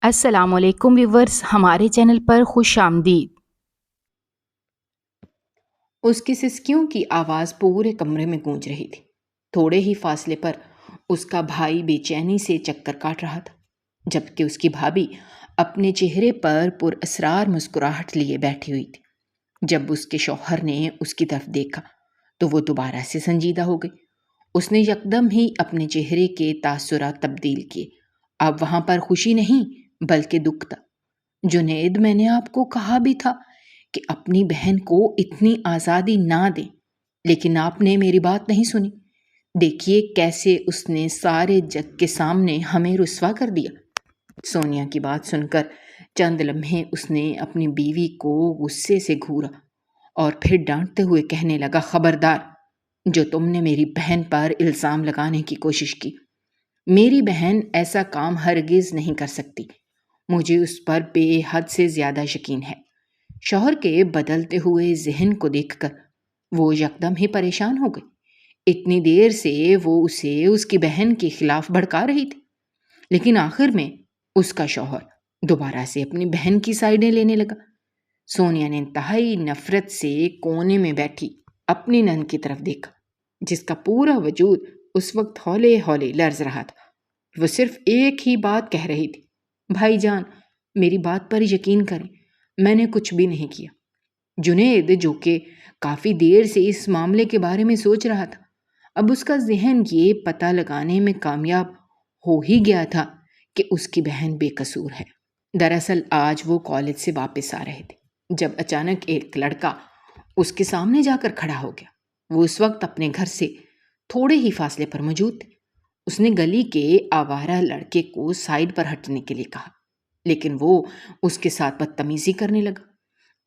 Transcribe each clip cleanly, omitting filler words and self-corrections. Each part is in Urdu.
السلام علیکم ویورز، ہمارے چینل پر خوش آمدید۔ اس کی سسکیوں کی آواز پورے کمرے میں گونج رہی تھی۔ تھوڑے ہی فاصلے پر اس کا بھائی بے چینی سے چکر کاٹ رہا تھا، جبکہ اس کی بھابھی اپنے چہرے پر پر اسرار مسکراہٹ لیے بیٹھی ہوئی تھی۔ جب اس کے شوہر نے اس کی طرف دیکھا تو وہ دوبارہ سے سنجیدہ ہو گئی۔ اس نے یکدم ہی اپنے چہرے کے تاثرات تبدیل کیے۔ اب وہاں پر خوشی نہیں بلکہ دکھ تھا۔ جنید، میں نے آپ کو کہا بھی تھا کہ اپنی بہن کو اتنی آزادی نہ دیں، لیکن آپ نے میری بات نہیں سنی۔ دیکھیے کیسے اس نے سارے جگ کے سامنے ہمیں رسوا کر دیا۔ سونیا کی بات سن کر چند لمحے اس نے اپنی بیوی کو غصے سے گھورا اور پھر ڈانٹتے ہوئے کہنے لگا، خبردار، جو تم نے میری بہن پر الزام لگانے کی کوشش کی۔ میری بہن ایسا کام ہرگز نہیں کر سکتی۔ مجھے اس پر بے حد سے زیادہ یقین ہے۔ شوہر کے بدلتے ہوئے ذہن کو دیکھ کر وہ یکدم ہی پریشان ہو گئی۔ اتنی دیر سے وہ اسے اس کی بہن کے خلاف بھڑکا رہی تھی، لیکن آخر میں اس کا شوہر دوبارہ سے اپنی بہن کی سائڈیں لینے لگا۔ سونیا نے انتہائی نفرت سے کونے میں بیٹھی اپنی نند کی طرف دیکھا، جس کا پورا وجود اس وقت ہولے ہولے لرز رہا تھا۔ وہ صرف ایک ہی بات کہہ رہی تھی، بھائی جان، میری بات پر یقین کریں، میں نے کچھ بھی نہیں کیا۔ جنید، جو کہ کافی دیر سے اس معاملے کے بارے میں سوچ رہا تھا، اب اس کا ذہن یہ پتہ لگانے میں کامیاب ہو ہی گیا تھا کہ اس کی بہن بے قصور ہے۔ دراصل آج وہ کالج سے واپس آ رہے تھے جب اچانک ایک لڑکا اس کے سامنے جا کر کھڑا ہو گیا۔ وہ اس وقت اپنے گھر سے تھوڑے ہی فاصلے پر موجود تھے۔ اس نے گلی کے آوارہ لڑکے کو سائڈ پر ہٹنے کے لیے کہا، لیکن وہ اس کے ساتھ بدتمیزی کرنے لگا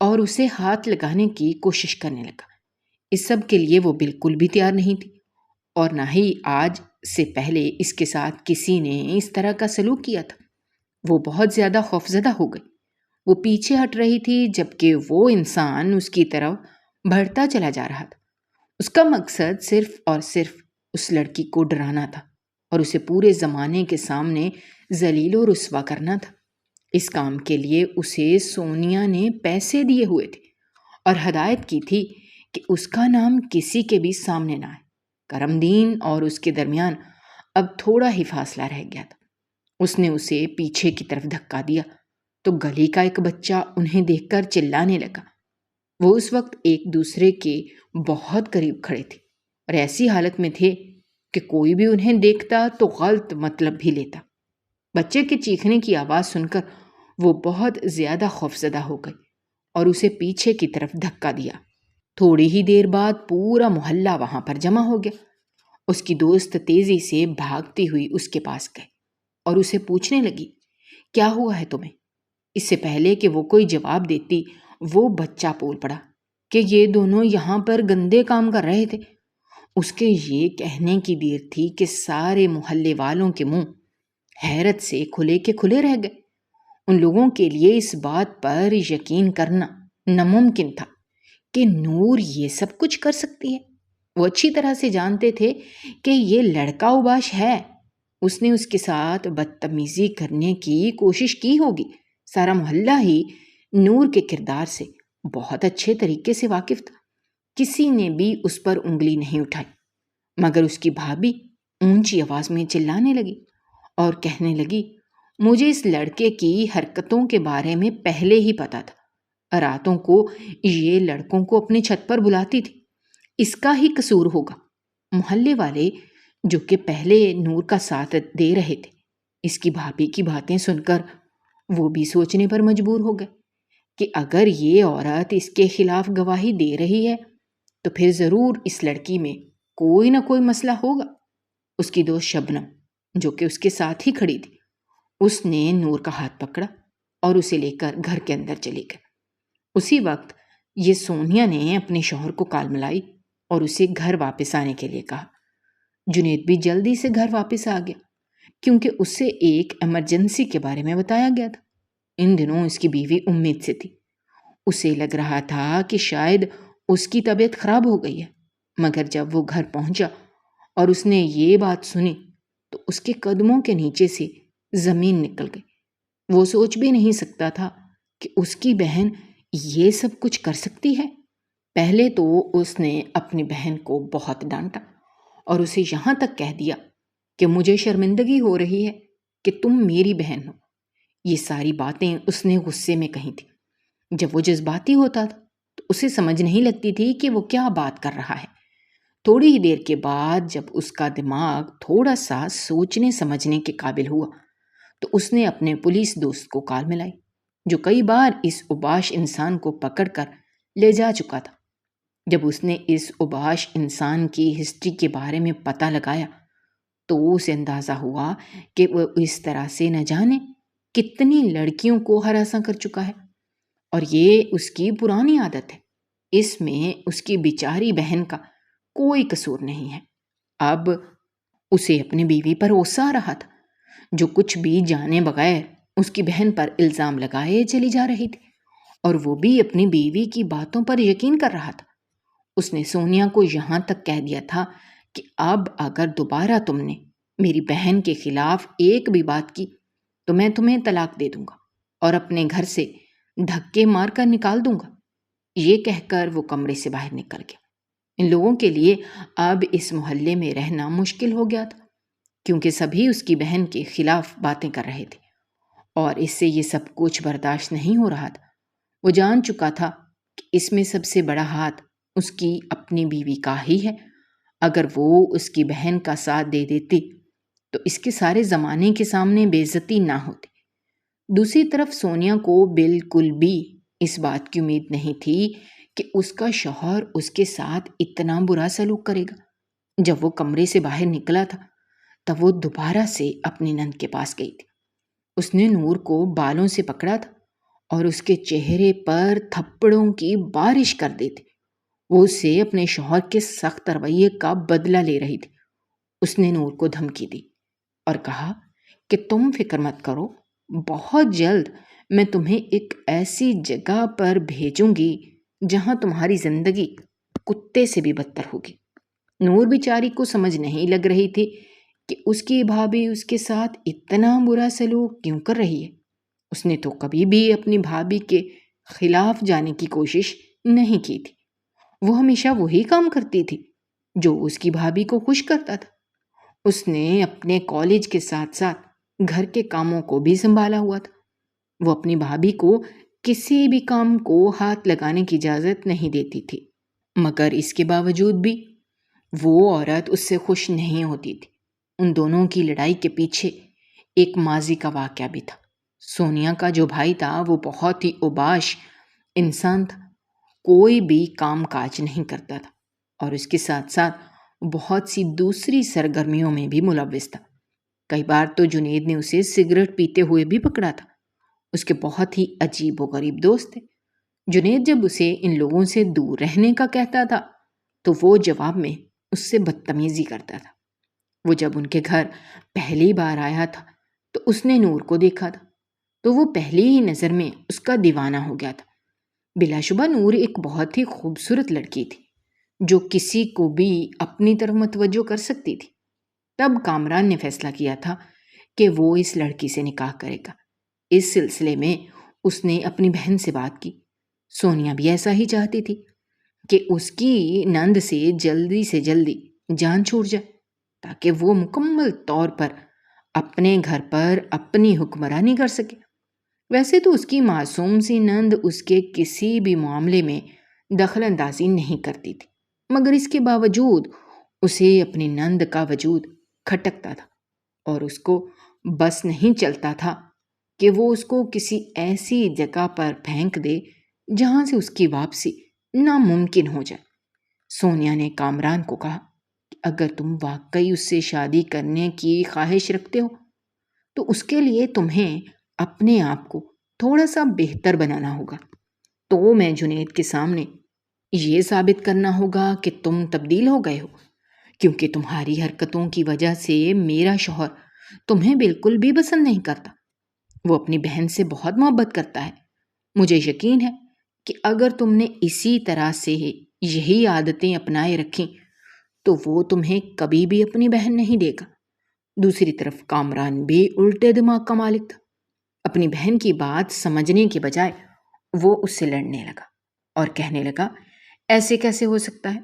اور اسے ہاتھ لگانے کی کوشش کرنے لگا۔ اس سب کے لیے وہ بالکل بھی تیار نہیں تھی، اور نہ ہی آج سے پہلے اس کے ساتھ کسی نے اس طرح کا سلوک کیا تھا۔ وہ بہت زیادہ خوفزدہ ہو گئی۔ وہ پیچھے ہٹ رہی تھی جبکہ وہ انسان اس کی طرف بڑھتا چلا جا رہا تھا۔ اس کا مقصد صرف اور صرف اس لڑکی کو ڈرانا تھا اور اسے پورے زمانے کے سامنے ذلیل و رسوا کرنا تھا۔ اس کام کے لیے اسے سونیا نے پیسے دیے ہوئے تھے اور ہدایت کی تھی کہ اس کا نام کسی کے بھی سامنے نہ آئے۔ کرم دین اور اس کے درمیان اب تھوڑا ہی فاصلہ رہ گیا تھا۔ اس نے اسے پیچھے کی طرف دھکا دیا تو گلی کا ایک بچہ انہیں دیکھ کر چلانے لگا۔ وہ اس وقت ایک دوسرے کے بہت قریب کھڑے تھے اور ایسی حالت میں تھے کہ کوئی بھی انہیں دیکھتا تو غلط مطلب بھی لیتا۔ بچے کے چیخنے کی آواز سن کر وہ بہت زیادہ خوفزدہ ہو گئی اور اسے پیچھے کی طرف دھکا دیا۔ تھوڑی ہی دیر بعد پورا محلہ وہاں پر جمع ہو گیا۔ اس کی دوست تیزی سے بھاگتی ہوئی اس کے پاس گئی اور اسے پوچھنے لگی، کیا ہوا ہے تمہیں؟ اس سے پہلے کہ وہ کوئی جواب دیتی، وہ بچہ بول پڑا کہ یہ دونوں یہاں پر گندے کام کر رہے تھے۔ اس کے یہ کہنے کی دیر تھی کہ سارے محلے والوں کے منہ حیرت سے کھلے کے کھلے رہ گئے۔ ان لوگوں کے لیے اس بات پر یقین کرنا ناممکن تھا کہ نور یہ سب کچھ کر سکتی ہے۔ وہ اچھی طرح سے جانتے تھے کہ یہ لڑکا اوباش ہے۔ اس نے اس کے ساتھ بدتمیزی کرنے کی کوشش کی ہوگی۔ سارا محلہ ہی نور کے کردار سے بہت اچھے طریقے سے واقف تھا۔ کسی نے بھی اس پر انگلی نہیں اٹھائی، مگر اس کی بھابھی اونچی آواز میں چلانے لگی اور کہنے لگی، مجھے اس لڑکے کی حرکتوں کے بارے میں پہلے ہی پتا تھا۔ راتوں کو یہ لڑکوں کو اپنی چھت پر بلاتی تھی، اس کا ہی قصور ہوگا۔ محلے والے جو کہ پہلے نور کا ساتھ دے رہے تھے، اس کی بھابھی کی باتیں سن کر وہ بھی سوچنے پر مجبور ہو گئے کہ اگر یہ عورت اس کے خلاف گواہی دے رہی ہے تو پھر ضرور اس لڑکی میں کوئی نہ کوئی مسئلہ ہوگا۔ اس کی دوست شبنم جو کہ اس کے ساتھ ہی کھڑی تھی، اس نے نور کا ہاتھ پکڑا اور اسے لے کر گھر کے اندر چلی گئی۔ اسی وقت یہ سونیا نے اپنے شوہر کو کال ملائی اور اسے گھر واپس آنے کے لیے کہا۔ جنید بھی جلدی سے گھر واپس آ گیا کیونکہ اسے ایک ایمرجنسی کے بارے میں بتایا گیا تھا۔ ان دنوں اس کی بیوی امید سے تھی۔ اسے لگ رہا تھا کہ شاید اس کی طبیعت خراب ہو گئی ہے، مگر جب وہ گھر پہنچا اور اس نے یہ بات سنی تو اس کے قدموں کے نیچے سے زمین نکل گئی۔ وہ سوچ بھی نہیں سکتا تھا کہ اس کی بہن یہ سب کچھ کر سکتی ہے۔ پہلے تو اس نے اپنی بہن کو بہت ڈانٹا اور اسے یہاں تک کہہ دیا کہ مجھے شرمندگی ہو رہی ہے کہ تم میری بہن ہو۔ یہ ساری باتیں اس نے غصے میں کہی تھی۔ جب وہ جذباتی ہوتا تھا تو اسے سمجھ نہیں لگتی تھی کہ وہ کیا بات کر رہا ہے۔ تھوڑی ہی دیر کے بعد جب اس کا دماغ تھوڑا سا سوچنے سمجھنے کے قابل ہوا تو اس نے اپنے پولیس دوست کو کال ملائی، جو کئی بار اس اوباش انسان کو پکڑ کر لے جا چکا تھا۔ جب اس نے اس اوباش انسان کی ہسٹری کے بارے میں پتہ لگایا تو اسے اندازہ ہوا کہ وہ اس طرح سے نہ جانے کتنی لڑکیوں کو ہراساں کر چکا ہے، اور یہ اس کی پرانی عادت ہے۔ اس میں اس کی بیچاری بہن کا کوئی قصور نہیں ہے۔ اب اسے اپنی بیوی پر غصہ آ رہا تھا، جو کچھ بھی جانے بغیر اس کی بہن پر الزام لگائے چلی جا رہی تھی، اور وہ بھی اپنی بیوی کی باتوں پر یقین کر رہا تھا۔ اس نے سونیا کو یہاں تک کہہ دیا تھا کہ اب اگر دوبارہ تم نے میری بہن کے خلاف ایک بھی بات کی تو میں تمہیں طلاق دے دوں گا اور اپنے گھر سے دھکے مار کر نکال دوں گا۔ یہ کہہ کر وہ کمرے سے باہر نکل گیا۔ ان لوگوں کے لیے اب اس محلے میں رہنا مشکل ہو گیا تھا، کیونکہ سبھی اس کی بہن کے خلاف باتیں کر رہے تھے، اور اس سے یہ سب کچھ برداشت نہیں ہو رہا تھا۔ وہ جان چکا تھا کہ اس میں سب سے بڑا ہاتھ اس کی اپنی بیوی کا ہی ہے۔ اگر وہ اس کی بہن کا ساتھ دے دیتی تو اس کے سارے زمانے کے سامنے بے عزتی نہ ہوتی۔ دوسری طرف سونیا کو بالکل بھی اس بات کی امید نہیں تھی کہ اس کا شوہر اس کے ساتھ اتنا برا سلوک کرے گا۔ جب وہ کمرے سے باہر نکلا تھا تب وہ دوبارہ سے اپنی نند کے پاس گئی تھی۔ اس نے نور کو بالوں سے پکڑا تھا اور اس کے چہرے پر تھپڑوں کی بارش کر دی تھی۔ وہ اسے اپنے شوہر کے سخت رویے کا بدلہ لے رہی تھی۔ اس نے نور کو دھمکی دی اور کہا کہ تم فکر مت کرو، بہت جلد میں تمہیں ایک ایسی جگہ پر بھیجوں گی جہاں تمہاری زندگی کتے سے بھی بدتر ہوگی۔ نور بیچاری کو سمجھ نہیں لگ رہی تھی کہ اس کی بھابھی اس کے ساتھ اتنا برا سلوک کیوں کر رہی ہے۔ اس نے تو کبھی بھی اپنی بھابھی کے خلاف جانے کی کوشش نہیں کی تھی۔ وہ ہمیشہ وہی کام کرتی تھی جو اس کی بھابھی کو خوش کرتا تھا۔ اس نے اپنے کالج کے ساتھ ساتھ گھر کے کاموں کو بھی سنبھالا ہوا تھا۔ وہ اپنی بھابھی کو کسی بھی کام کو ہاتھ لگانے کی اجازت نہیں دیتی تھی، مگر اس کے باوجود بھی وہ عورت اس سے خوش نہیں ہوتی تھی۔ ان دونوں کی لڑائی کے پیچھے ایک ماضی کا واقعہ بھی تھا۔ سونیا کا جو بھائی تھا وہ بہت ہی اوباش انسان تھا، کوئی بھی کام کاج نہیں کرتا تھا، اور اس کے ساتھ ساتھ بہت سی دوسری سرگرمیوں میں بھی ملوث تھا۔ کئی بار تو جنید نے اسے سگریٹ پیتے ہوئے بھی پکڑا تھا۔ اس کے بہت ہی عجیب و غریب دوست تھے۔ جنید جب اسے ان لوگوں سے دور رہنے کا کہتا تھا تو وہ جواب میں اس سے بدتمیزی کرتا تھا۔ وہ جب ان کے گھر پہلی بار آیا تھا تو اس نے نور کو دیکھا تھا تو وہ پہلی ہی نظر میں اس کا دیوانہ ہو گیا تھا۔ بلا شبہ نور ایک بہت ہی خوبصورت لڑکی تھی جو کسی کو بھی اپنی طرف متوجہ کر سکتی تھی۔ تب کامران نے فیصلہ کیا تھا کہ وہ اس لڑکی سے نکاح کرے گا۔ اس سلسلے میں اس نے اپنی بہن سے بات کی۔ سونیا بھی ایسا ہی چاہتی تھی کہ اس کی نند سے جلدی جان چھوٹ جائے تاکہ وہ مکمل طور پر اپنے گھر پر اپنی حکمرانی کر سکے۔ ویسے تو اس کی معصوم سی نند اس کے کسی بھی معاملے میں دخل اندازی نہیں کرتی تھی، مگر اس کے باوجود اسے اپنی نند کا وجود کھٹکتا تھا، اور اس کو بس نہیں چلتا تھا کہ وہ اس کو کسی ایسی جگہ پر پھینک دے جہاں سے اس کی واپسی ناممکن ہو جائے۔ سونیا نے کامران کو کہا کہ اگر تم واقعی اس سے شادی کرنے کی خواہش رکھتے ہو تو اس کے لیے تمہیں اپنے آپ کو تھوڑا سا بہتر بنانا ہوگا۔ تو میں جنید کے سامنے یہ ثابت کرنا ہوگا کہ تم تبدیل ہو گئے ہو، کیونکہ تمہاری حرکتوں کی وجہ سے میرا شوہر تمہیں بالکل بھی پسند نہیں کرتا۔ وہ اپنی بہن سے بہت محبت کرتا ہے۔ مجھے یقین ہے کہ اگر تم نے اسی طرح سے یہی عادتیں اپنائے رکھیں تو وہ تمہیں کبھی بھی اپنی بہن نہیں دے گا۔ دوسری طرف کامران بھی الٹے دماغ کا مالک تھا۔ اپنی بہن کی بات سمجھنے کے بجائے وہ اس سے لڑنے لگا اور کہنے لگا، ایسے کیسے ہو سکتا ہے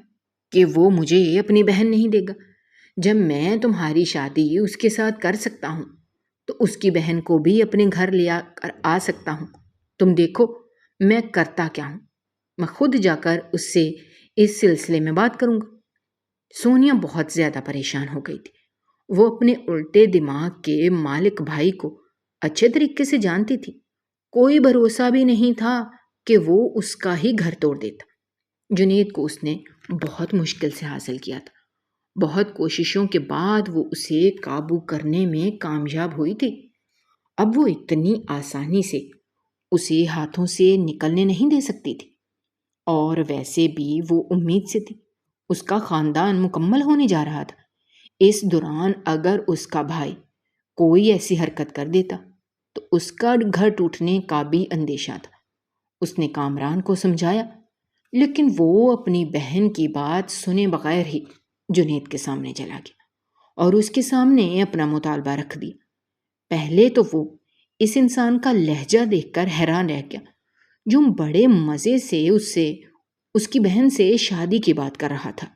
کہ وہ مجھے اپنی بہن نہیں دے گا؟ جب میں تمہاری شادی اس کے ساتھ کر سکتا ہوں تو اس کی بہن کو بھی اپنے گھر لے آ سکتا ہوں۔ تم دیکھو میں کرتا کیا ہوں، میں خود جا کر اس سے اس سلسلے میں بات کروں گا۔ سونیا بہت زیادہ پریشان ہو گئی تھی۔ وہ اپنے الٹے دماغ کے مالک بھائی کو اچھے طریقے سے جانتی تھی۔ کوئی بھروسہ بھی نہیں تھا کہ وہ اس کا ہی گھر توڑ دیتا۔ جنید کو اس نے بہت مشکل سے حاصل کیا تھا۔ بہت کوششوں کے بعد وہ اسے قابو کرنے میں کامیاب ہوئی تھی۔ اب وہ اتنی آسانی سے اسے ہاتھوں سے نکلنے نہیں دے سکتی تھی، اور ویسے بھی وہ امید سے تھی۔ اس کا خاندان مکمل ہونے جا رہا تھا۔ اس دوران اگر اس کا بھائی کوئی ایسی حرکت کر دیتا تو اس کا گھر ٹوٹنے کا بھی اندیشہ تھا۔ اس نے کامران کو سمجھایا، لیکن وہ اپنی بہن کی بات سنے بغیر ہی جنید کے سامنے چلا گیا اور اس کے سامنے اپنا مطالبہ رکھ دیا۔ پہلے تو وہ اس انسان کا لہجہ دیکھ کر حیران رہ گیا، جو بڑے مزے سے اس کی بہن سے شادی کی بات کر رہا تھا۔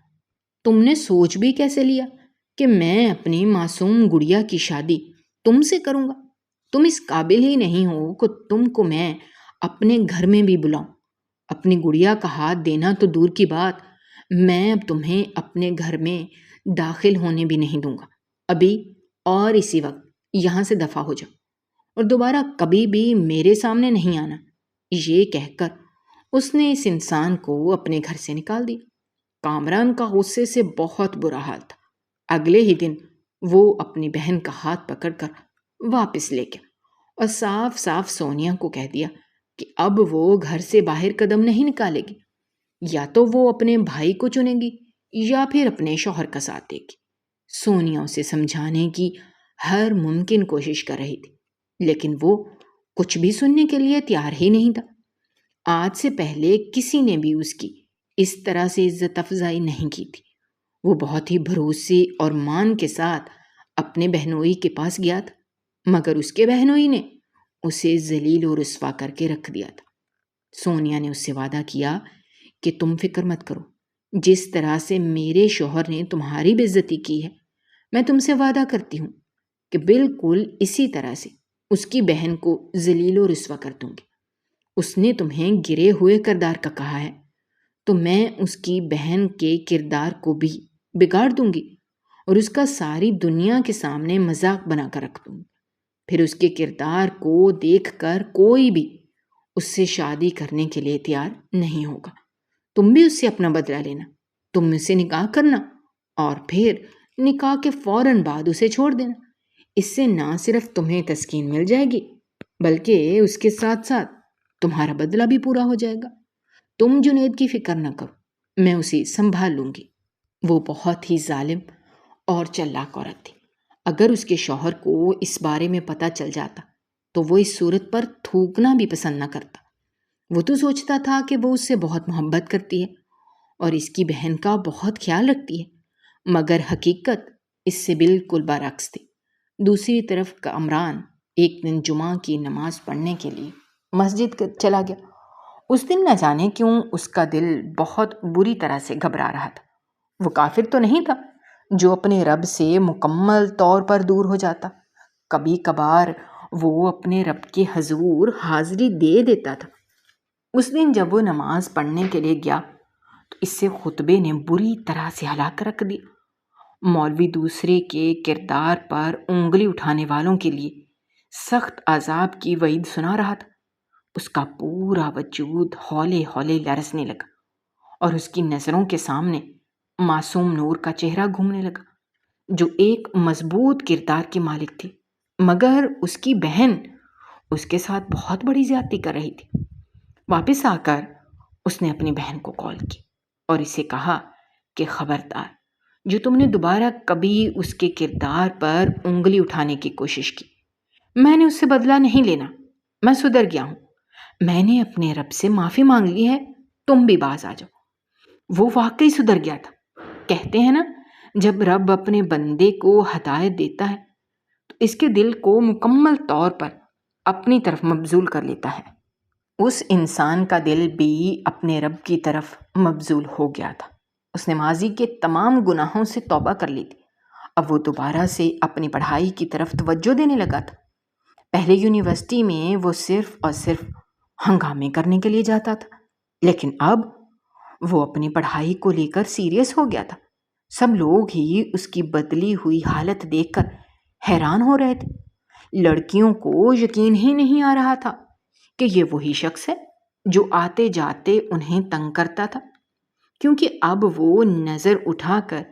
تم نے سوچ بھی کیسے لیا کہ میں اپنی معصوم گڑیا کی شادی تم سے کروں گا؟ تم اس قابل ہی نہیں ہو کہ تم کو میں اپنے گھر میں بھی بلاؤں۔ اپنی گڑیا کا ہاتھ دینا تو دور کی بات، میں اب تمہیں اپنے گھر میں داخل ہونے بھی نہیں دوں گا۔ ابھی اور اسی وقت یہاں سے دفع ہو جاؤ اور دوبارہ کبھی بھی میرے سامنے نہیں آنا۔ یہ کہہ کر اس نے اس انسان کو اپنے گھر سے نکال دیا۔ کامران کا غصے سے بہت برا حال تھا۔ اگلے ہی دن وہ اپنی بہن کا ہاتھ پکڑ کر واپس لے گیا اور صاف صاف سونیا کو کہہ دیا کہ اب وہ گھر سے باہر قدم نہیں نکالے گی۔ یا تو وہ اپنے بھائی کو چنے گی یا پھر اپنے شوہر کا ساتھ دے گی۔ سونیا اسے سمجھانے کی ہر ممکن کوشش کر رہی تھی، لیکن وہ کچھ بھی سننے کے لیے تیار ہی نہیں تھا۔ آج سے پہلے کسی نے بھی اس کی اس طرح سے عزت افزائی نہیں کی تھی۔ وہ بہت ہی بھروسے اور مان کے ساتھ اپنے بہنوئی کے پاس گیا تھا، مگر اس کے بہنوئی نے اسے ذلیل و رسوا کر کے رکھ دیا تھا۔ سونیا نے اس سے وعدہ کیا کہ تم فکر مت کرو، جس طرح سے میرے شوہر نے تمہاری بے عزتی کی ہے، میں تم سے وعدہ کرتی ہوں کہ بالکل اسی طرح سے اس کی بہن کو ذلیل و رسوا کر دوں گی۔ اس نے تمہیں گرے ہوئے کردار کا کہا ہے تو میں اس کی بہن کے کردار کو بھی بگاڑ دوں گی اور اس کا ساری دنیا کے سامنے مذاق بنا کر رکھ دوں گی۔ پھر اس کے کردار کو دیکھ کر کوئی بھی اس سے شادی کرنے کے لیے تیار نہیں ہوگا۔ تم بھی اس سے اپنا بدلہ لینا، تم اس سے نکاح کرنا اور پھر نکاح کے فوراً بعد اسے چھوڑ دینا۔ اس سے نہ صرف تمہیں تسکین مل جائے گی بلکہ اس کے ساتھ ساتھ تمہارا بدلہ بھی پورا ہو جائے گا۔ تم جنید کی فکر نہ کرو، میں اسے سنبھال لوں گی۔ وہ بہت ہی ظالم اور چلاک عورت تھی۔ اگر اس کے شوہر کو اس بارے میں پتہ چل جاتا تو وہ اس صورت پر تھوکنا بھی پسند نہ کرتا۔ وہ تو سوچتا تھا کہ وہ اس سے بہت محبت کرتی ہے اور اس کی بہن کا بہت خیال رکھتی ہے، مگر حقیقت اس سے بالکل برعکس تھی۔ دوسری طرف کامران ایک دن جمعہ کی نماز پڑھنے کے لیے مسجد چلا گیا۔ اس دن نہ جانے کیوں اس کا دل بہت بری طرح سے گھبرا رہا تھا۔ وہ کافر تو نہیں تھا جو اپنے رب سے مکمل طور پر دور ہو جاتا۔ کبھی کبھار وہ اپنے رب کے حضور حاضری دے دیتا تھا۔ اس دن جب وہ نماز پڑھنے کے لیے گیا تو اس سے خطبے نے بری طرح سے ہلا کر رکھ دیا۔ مولوی دوسرے کے کردار پر انگلی اٹھانے والوں کے لیے سخت عذاب کی وعید سنا رہا تھا۔ اس کا پورا وجود ہولے ہولے لرزنے لگا اور اس کی نظروں کے سامنے معصوم نور کا چہرہ گھومنے لگا، جو ایک مضبوط کردار کی مالک تھی، مگر اس کی بہن اس کے ساتھ بہت بڑی زیادتی کر رہی تھی۔ واپس آ کر اس نے اپنی بہن کو کال کی اور اسے کہا کہ خبردار، جو تم نے دوبارہ کبھی اس کے کردار پر انگلی اٹھانے کی کوشش کی، میں نے اس سے بدلہ نہیں لینا، میں سدھر گیا ہوں، میں نے اپنے رب سے معافی مانگ لی ہے، تم بھی باز آ جاؤ۔ وہ واقعی سدھر گیا تھا۔ کہتے ہیں نا، جب رب اپنے بندے کو ہدایت دیتا ہے تو اس کے دل کو مکمل طور پر اپنی طرف مبذول کر لیتا ہے۔ اس انسان کا دل بھی اپنے رب کی طرف مبذول ہو گیا تھا۔ اس نے ماضی کے تمام گناہوں سے توبہ کر لی تھی۔ اب وہ دوبارہ سے اپنی پڑھائی کی طرف توجہ دینے لگا تھا۔ پہلے یونیورسٹی میں وہ صرف اور صرف ہنگامے کرنے کے لیے جاتا تھا، لیکن اب وہ اپنی پڑھائی کو لے کر سیریس ہو گیا تھا۔ سب لوگ ہی اس کی بدلی ہوئی حالت دیکھ کر حیران ہو رہے تھے۔ لڑکیوں کو یقین ہی نہیں آ رہا تھا کہ یہ وہی شخص ہے جو آتے جاتے انہیں تنگ کرتا تھا، کیونکہ اب وہ نظر اٹھا کر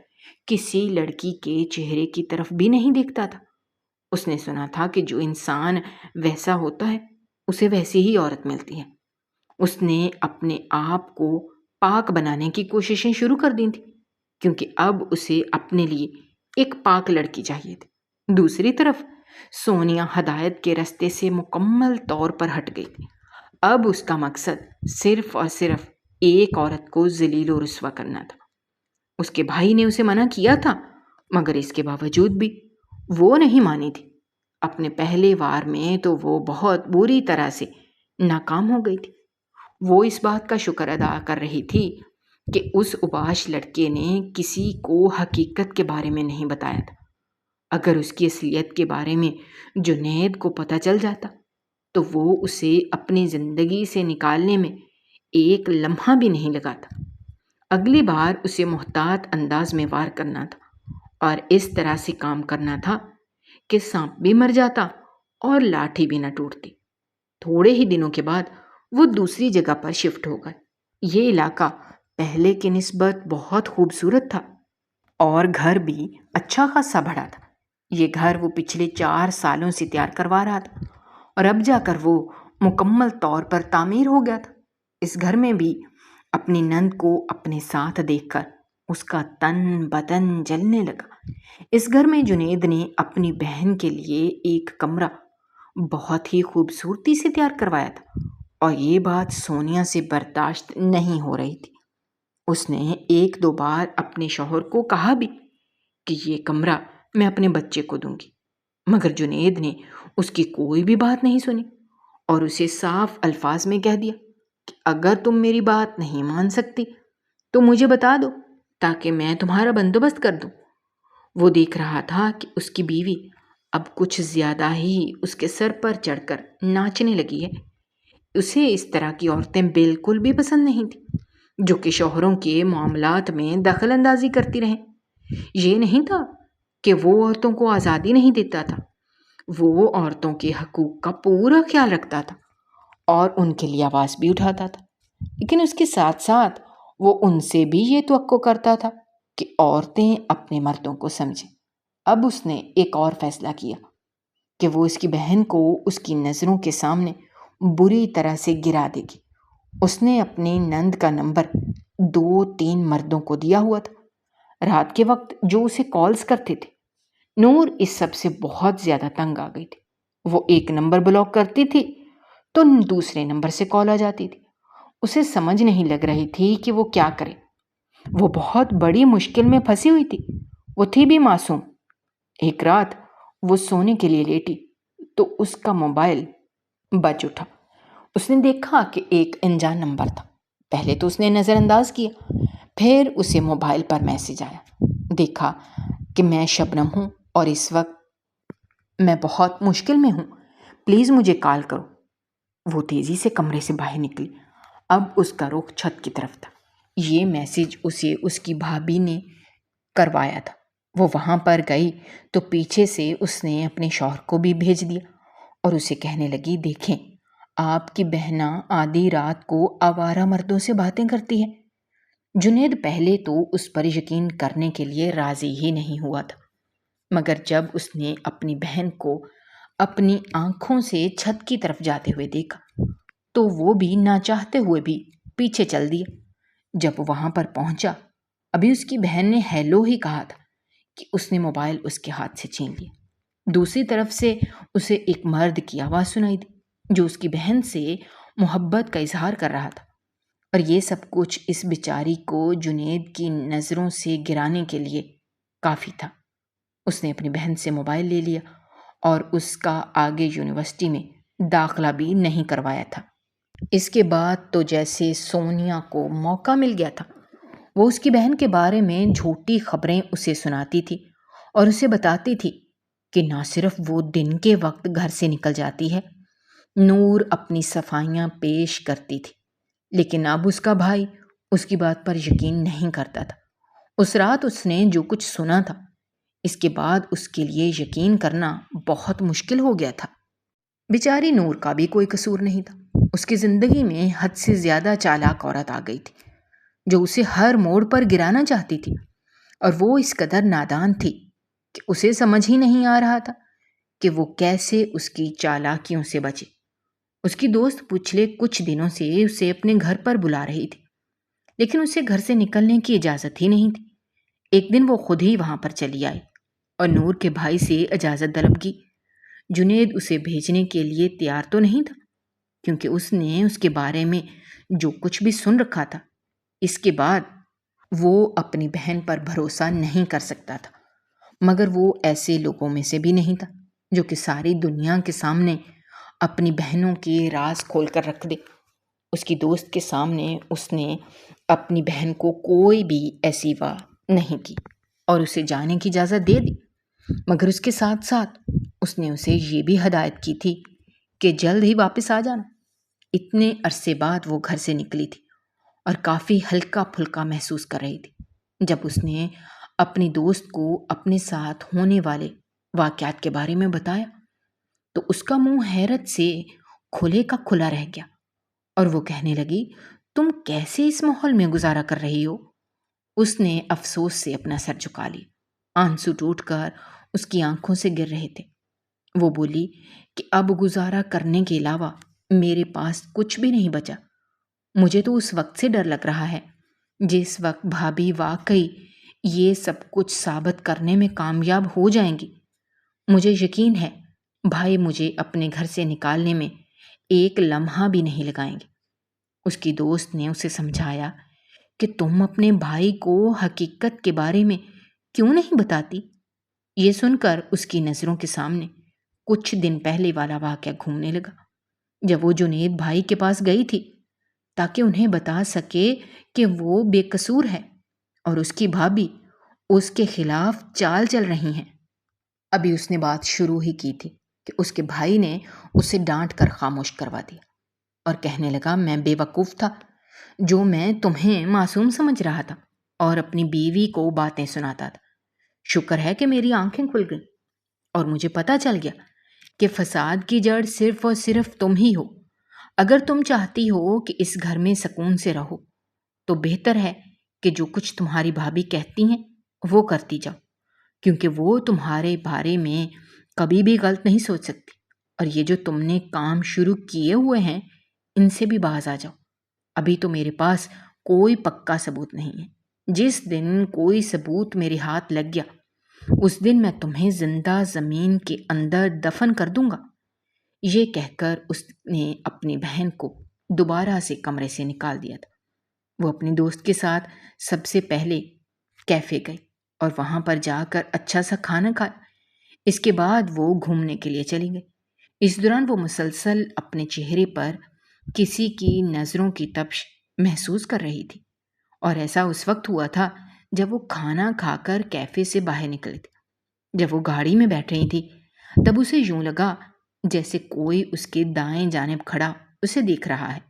کسی لڑکی کے چہرے کی طرف بھی نہیں دیکھتا تھا۔ اس نے سنا تھا کہ جو انسان ویسا ہوتا ہے اسے ویسی ہی عورت ملتی ہے۔ اس نے اپنے آپ کو پاک بنانے کی کوششیں شروع کر دی تھیں، کیونکہ اب اسے اپنے لیے ایک پاک لڑکی چاہیے تھی۔ دوسری طرف سونیا ہدایت کے راستے سے مکمل طور پر ہٹ گئی تھی۔ اب اس کا مقصد صرف اور صرف ایک عورت کو ذلیل و رسوا کرنا تھا۔ اس کے بھائی نے اسے منع کیا تھا، مگر اس کے باوجود بھی وہ نہیں مانی تھی۔ اپنے پہلے وار میں تو وہ بہت بری طرح سے ناکام ہو گئی تھی۔ وہ اس بات کا شکر ادا کر رہی تھی کہ اس اوباش لڑکے نے کسی کو حقیقت کے بارے میں نہیں بتایا تھا۔ اگر اس کی اصلیت کے بارے میں جنید کو پتہ چل جاتا تو وہ اسے اپنی زندگی سے نکالنے میں ایک لمحہ بھی نہیں لگاتا۔ اگلی بار اسے محتاط انداز میں وار کرنا تھا اور اس طرح سے کام کرنا تھا کہ سانپ بھی مر جاتا اور لاٹھی بھی نہ ٹوٹتی۔ تھوڑے ہی دنوں کے بعد وہ دوسری جگہ پر شفٹ ہو گئے۔ یہ علاقہ پہلے کی نسبت بہت خوبصورت تھا اور گھر بھی اچھا خاصا بڑا تھا۔ یہ گھر وہ پچھلے 4 سالوں سے تیار کروا رہا تھا اور اب جا کر وہ مکمل طور پر تعمیر ہو گیا تھا۔ اس گھر میں بھی اپنی نند کو اپنے ساتھ دیکھ کر اس کا تن بدن جلنے لگا۔ اس گھر میں جنید نے اپنی بہن کے لیے ایک کمرہ بہت ہی خوبصورتی سے تیار کروایا تھا اور یہ بات سونیا سے برداشت نہیں ہو رہی تھی۔ اس نے 1-2 بار اپنے شوہر کو کہا بھی کہ یہ کمرہ میں اپنے بچے کو دوں گی، مگر جنید نے اس کی کوئی بھی بات نہیں سنی اور اسے صاف الفاظ میں کہہ دیا کہ اگر تم میری بات نہیں مان سکتی تو مجھے بتا دو تاکہ میں تمہارا بندوبست کر دوں۔ وہ دیکھ رہا تھا کہ اس کی بیوی اب کچھ زیادہ ہی اس کے سر پر چڑھ کر ناچنے لگی ہے۔ اسے اس طرح کی عورتیں بالکل بھی پسند نہیں تھیں جو کہ شوہروں کے معاملات میں دخل اندازی کرتی رہیں۔ یہ نہیں تھا کہ وہ عورتوں کو آزادی نہیں دیتا تھا، وہ عورتوں کے حقوق کا پورا خیال رکھتا تھا اور ان کے لیے آواز بھی اٹھاتا تھا، لیکن اس کے ساتھ ساتھ وہ ان سے بھی یہ توقع کرتا تھا کہ عورتیں اپنے مردوں کو سمجھیں۔ اب اس نے ایک اور فیصلہ کیا کہ وہ اس کی بہن کو اس کی نظروں کے سامنے بری طرح سے گرا دے گی۔ اس نے اپنی نند کا نمبر 2-3 مردوں کو دیا ہوا تھا۔ رات کے وقت جو اسے کالز کرتے تھے، نور اس سب سے بہت زیادہ تنگ آ گئی تھی۔ وہ ایک نمبر بلاک کرتی تھی تو دوسرے نمبر سے کال آ جاتی تھی۔ اسے سمجھ نہیں لگ رہی تھی کہ وہ کیا کرے۔ وہ بہت بڑی مشکل میں پھنسی ہوئی تھی۔ وہ تھی بھی معصوم۔ ایک رات وہ سونے کے لیے لیٹی تو اس کا موبائل بج اٹھا۔ اس نے دیکھا کہ ایک انجان نمبر تھا۔ پہلے تو اس نے نظر انداز کیا، پھر اسے موبائل پر میسج آیا۔ دیکھا کہ میں شبنم ہوں اور اس وقت میں بہت مشکل میں ہوں، پلیز مجھے کال کرو۔ وہ تیزی سے کمرے سے باہر نکلی۔ اب اس کا رخ چھت کی طرف تھا۔ یہ میسج اسے اس کی بھابھی نے کروایا تھا۔ وہ وہاں پر گئی تو پیچھے سے اس نے اپنے شوہر کو بھی بھیج دیا اور اسے کہنے لگی، دیکھیں آپ کی بہنا آدھی رات کو آوارہ مردوں سے باتیں کرتی ہے۔ جنید پہلے تو اس پر یقین کرنے کے لیے راضی ہی نہیں ہوا تھا، مگر جب اس نے اپنی بہن کو اپنی آنکھوں سے چھت کی طرف جاتے ہوئے دیکھا تو وہ بھی نہ چاہتے ہوئے بھی پیچھے چل دیا۔ جب وہاں پر پہنچا، ابھی اس کی بہن نے ہیلو ہی کہا تھا کہ اس نے موبائل اس کے ہاتھ سے چھین لیا۔ دوسری طرف سے اسے ایک مرد کی آواز سنائی دی جو اس کی بہن سے محبت کا اظہار کر رہا تھا، اور یہ سب کچھ اس بیچاری کو جنید کی نظروں سے گرانے کے لیے کافی تھا۔ اس نے اپنی بہن سے موبائل لے لیا اور اس کا آگے یونیورسٹی میں داخلہ بھی نہیں کروایا تھا۔ اس کے بعد تو جیسے سونیا کو موقع مل گیا تھا، وہ اس کی بہن کے بارے میں جھوٹی خبریں اسے سناتی تھی اور اسے بتاتی تھی کہ نہ صرف وہ دن کے وقت گھر سے نکل جاتی ہے، نور اپنی صفائیاں پیش کرتی تھی، لیکن اب اس کا بھائی اس کی بات پر یقین نہیں کرتا تھا۔ اس رات اس نے جو کچھ سنا تھا، اس کے بعد اس کے لیے یقین کرنا بہت مشکل ہو گیا تھا۔ بیچاری نور کا بھی کوئی قصور نہیں تھا۔ اس کی زندگی میں حد سے زیادہ چالاک عورت آ گئی تھی جو اسے ہر موڑ پر گرانا چاہتی تھی، اور وہ اس قدر نادان تھی کہ اسے سمجھ ہی نہیں آ رہا تھا کہ وہ کیسے اس کی چالاکیوں سے بچے۔ اس کی دوست پچھلے کچھ دنوں سے اسے اپنے گھر پر بلا رہی تھی، لیکن اسے گھر سے نکلنے کی اجازت ہی نہیں تھی۔ ایک دن وہ خود ہی وہاں پر چلی آئی اور نور کے بھائی سے اجازت طلب کی۔ جنید اسے بھیجنے کے لیے تیار تو نہیں تھا، کیونکہ اس نے اس کے بارے میں جو کچھ بھی سن رکھا تھا، اس کے بعد وہ اپنی بہن پر بھروسہ نہیں کر سکتا تھا، مگر وہ ایسے لوگوں میں سے بھی نہیں تھا جو کہ ساری دنیا کے سامنے اپنی بہنوں کے راز کھول کر رکھ دے۔ اس کی دوست کے سامنے اس نے اپنی بہن کو کوئی بھی ایسی بات نہیں کی اور اسے جانے کی اجازت دے دی، مگر اس کے ساتھ ساتھ اس نے اسے یہ بھی ہدایت کی تھی کہ جلد ہی واپس آ جانا۔ اتنے عرصے بعد وہ گھر سے نکلی تھی اور کافی ہلکا پھلکا محسوس کر رہی تھی۔ جب اس نے اپنی دوست کو اپنے ساتھ ہونے والے واقعات کے بارے میں بتایا تو اس کا منہ حیرت سے کھلے کا کھلا رہ گیا اور وہ کہنے لگی، تم کیسے اس ماحول میں گزارا کر رہی ہو؟ اس نے افسوس سے اپنا سر جھکا لیا، آنسو ٹوٹ کر اس کی آنکھوں سے گر رہے تھے۔ وہ بولی کہ اب گزارا کرنے کے علاوہ میرے پاس کچھ بھی نہیں بچا۔ مجھے تو اس وقت سے ڈر لگ رہا ہے جس وقت بھابھی واقعی یہ سب کچھ ثابت کرنے میں کامیاب ہو جائیں گی۔ مجھے یقین ہے بھائی مجھے اپنے گھر سے نکالنے میں ایک لمحہ بھی نہیں لگائیں گے۔ اس کی دوست نے اسے سمجھایا کہ تم اپنے بھائی کو حقیقت کے بارے میں کیوں نہیں بتاتی؟ یہ سن کر اس کی نظروں کے سامنے کچھ دن پہلے والا واقعہ گھومنے لگا، جب وہ جنید بھائی کے پاس گئی تھی تاکہ انہیں بتا سکے کہ وہ بے قصور ہے اور اس کی بھابھی اس کے خلاف چال چل رہی ہیں۔ ابھی اس نے بات شروع ہی کی تھی کہ اس کے بھائی نے اسے ڈانٹ کر خاموش کروا دیا اور کہنے لگا، میں بے وقوف تھا جو میں تمہیں معصوم سمجھ رہا تھا اور اپنی بیوی کو باتیں سناتا تھا۔ شکر ہے کہ میری آنکھیں کھل گئیں اور مجھے پتہ چل گیا کہ فساد کی جڑ صرف اور صرف تم ہی ہو۔ اگر تم چاہتی ہو کہ اس گھر میں سکون سے رہو تو بہتر ہے کہ جو کچھ تمہاری بھابھی کہتی ہیں وہ کرتی جاؤ، کیونکہ وہ تمہارے بارے میں کبھی بھی غلط نہیں سوچ سکتی، اور یہ جو تم نے کام شروع کیے ہوئے ہیں ان سے بھی باز آ جاؤ۔ ابھی تو میرے پاس کوئی پکا ثبوت نہیں ہے، جس دن کوئی ثبوت میرے ہاتھ لگ گیا اس دن میں تمہیں زندہ زمین کے اندر دفن کر دوں گا۔ یہ کہہ کر اس نے اپنی بہن کو دوبارہ سے کمرے سے نکال دیا تھا۔ وہ اپنی دوست کے ساتھ سب سے پہلے کیفے گئی اور وہاں پر جا کر اچھا سا کھانا کھایا۔ اس کے بعد وہ گھومنے کے لیے چلی گئی۔ اس دوران وہ مسلسل اپنے چہرے پر کسی کی نظروں کی تپش محسوس کر رہی تھی، اور ایسا اس وقت ہوا تھا جب وہ کھانا کھا کر کیفے سے باہر نکلی تھی۔ جب وہ گاڑی میں بیٹھ رہی تھی تب اسے یوں لگا جیسے کوئی اس کے دائیں جانب کھڑا اسے دیکھ رہا ہے۔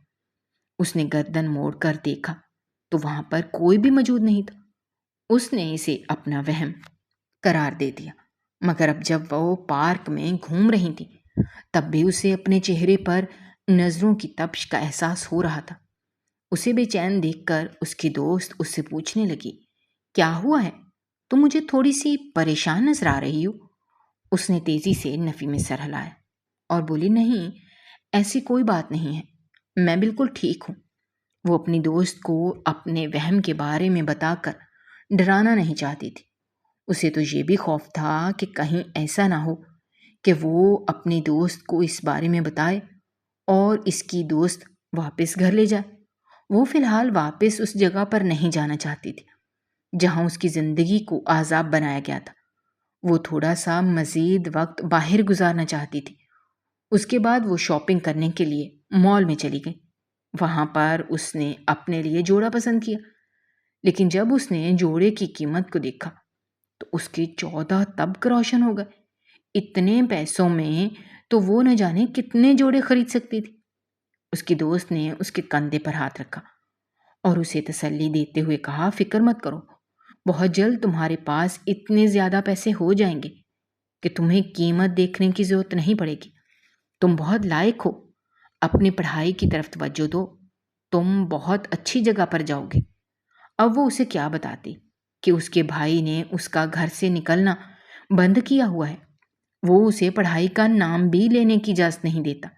اس نے گردن موڑ کر دیکھا تو وہاں پر کوئی بھی موجود نہیں تھا۔ اس نے اسے اپنا وہم قرار دے دیا، مگر اب جب وہ پارک میں گھوم رہی تھی تب بھی اسے اپنے چہرے پر نظروں کی تپش کا احساس ہو رہا تھا۔ اسے بے چین دیکھ کر اس کی دوست اس سے پوچھنے لگی، کیا ہوا ہے؟ تم مجھے تھوڑی سی پریشان نظر آ رہی ہو۔ اس نے تیزی سے نفی میں سر ہلایا اور بولی، نہیں ایسی کوئی بات نہیں ہے، میں بالکل ٹھیک ہوں۔ وہ اپنی دوست کو اپنے وہم کے بارے میں بتا کر ڈرانا نہیں چاہتی تھی۔ اسے تو یہ بھی خوف تھا کہ کہیں ایسا نہ ہو کہ وہ اپنی دوست کو اس بارے میں بتائے اور اس کی دوست واپس گھر لے جائے۔ وہ فی الحال واپس اس جگہ پر نہیں جانا چاہتی تھی جہاں اس کی زندگی کو عذاب بنایا گیا تھا۔ وہ تھوڑا سا مزید وقت باہر گزارنا چاہتی تھی۔ اس کے بعد وہ شاپنگ کرنے کے لیے مال میں چلی گئی۔ وہاں پر اس نے اپنے لیے جوڑا پسند کیا، لیکن جب اس نے جوڑے کی قیمت کو دیکھا تو اس کے 14 طبق روشن ہو گئے۔ اتنے پیسوں میں تو وہ نہ جانے کتنے جوڑے خرید سکتی تھی۔ اس کی دوست نے اس کے کندھے پر ہاتھ رکھا اور اسے تسلی دیتے ہوئے کہا، فکر مت کرو، بہت جلد تمہارے پاس اتنے زیادہ پیسے ہو جائیں گے کہ تمہیں قیمت دیکھنے کی ضرورت نہیں پڑے گی۔ تم بہت لائق ہو، اپنی پڑھائی کی طرف توجہ دو، تم بہت اچھی جگہ پر جاؤ گے۔ اب وہ اسے کیا بتاتی کہ اس کے بھائی نے اس کا گھر سے نکلنا بند کیا ہوا ہے۔ وہ اسے پڑھائی کا نام بھی لینے کی اجازت نہیں دیتا۔